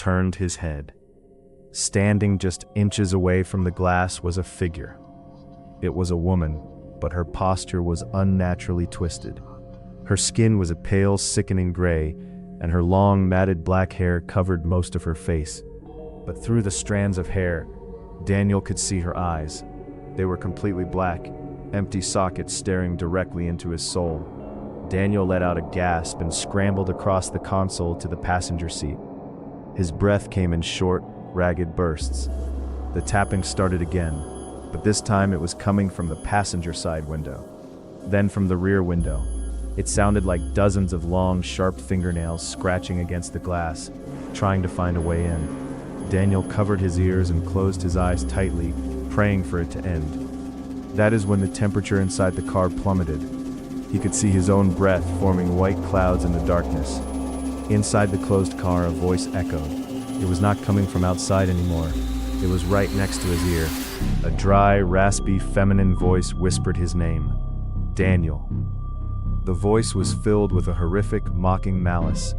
turned his head. Standing just inches away from the glass was a figure. It was a woman, but her posture was unnaturally twisted. Her skin was a pale, sickening gray, and her long, matted black hair covered most of her face. But through the strands of hair, Daniel could see her eyes. They were completely black, empty sockets staring directly into his soul. Daniel let out a gasp and scrambled across the console to the passenger seat. His breath came in short, ragged bursts. The tapping started again, but this time it was coming from the passenger side window, then from the rear window. It sounded like dozens of long, sharp fingernails scratching against the glass, trying to find a way in. Daniel covered his ears and closed his eyes tightly, praying for it to end. That is when the temperature inside the car plummeted. He could see his own breath forming white clouds in the darkness. Inside the closed car, a voice echoed. It was not coming from outside anymore. It was right next to his ear. A dry, raspy, feminine voice whispered his name, Daniel. The voice was filled with a horrific, mocking malice.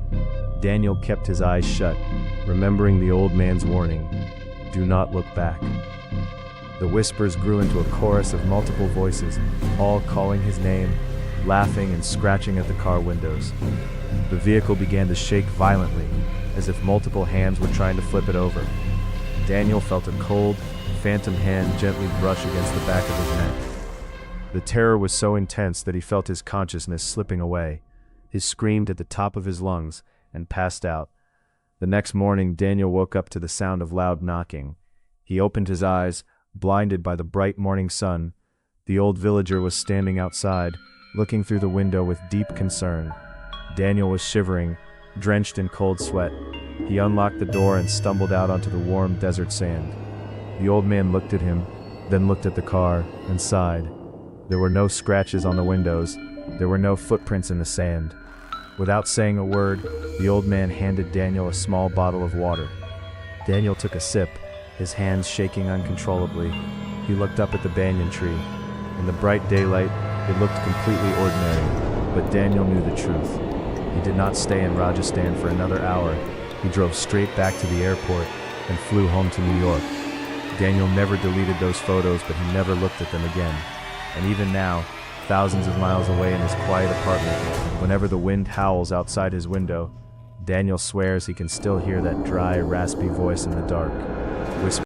Daniel kept his eyes shut, remembering the old man's warning, do not look back. The whispers grew into a chorus of multiple voices, all calling his name, laughing and scratching at the car windows. The vehicle began to shake violently, as if multiple hands were trying to flip it over. Daniel felt a cold, phantom hand gently brush against the back of his neck. The terror was so intense that he felt his consciousness slipping away. He screamed at the top of his lungs and passed out. The next morning, Daniel woke up to the sound of loud knocking. He opened his eyes, blinded by the bright morning sun. The old villager was standing outside, looking through the window with deep concern. Daniel was shivering, drenched in cold sweat. He unlocked the door and stumbled out onto the warm desert sand. The old man looked at him, then looked at the car, and sighed. There were no scratches on the windows. There were no footprints in the sand. Without saying a word, the old man handed Daniel a small bottle of water. Daniel took a sip, his hands shaking uncontrollably. He looked up at the banyan tree. In the bright daylight, it looked completely ordinary, but Daniel knew the truth. He did not stay in Rajasthan for another hour. He drove straight back to the airport and flew home to New York. Daniel never deleted those photos, but he never looked at them again. And even now, thousands of miles away in his quiet apartment, whenever the wind howls outside his window, Daniel swears he can still hear that dry, raspy voice in the dark.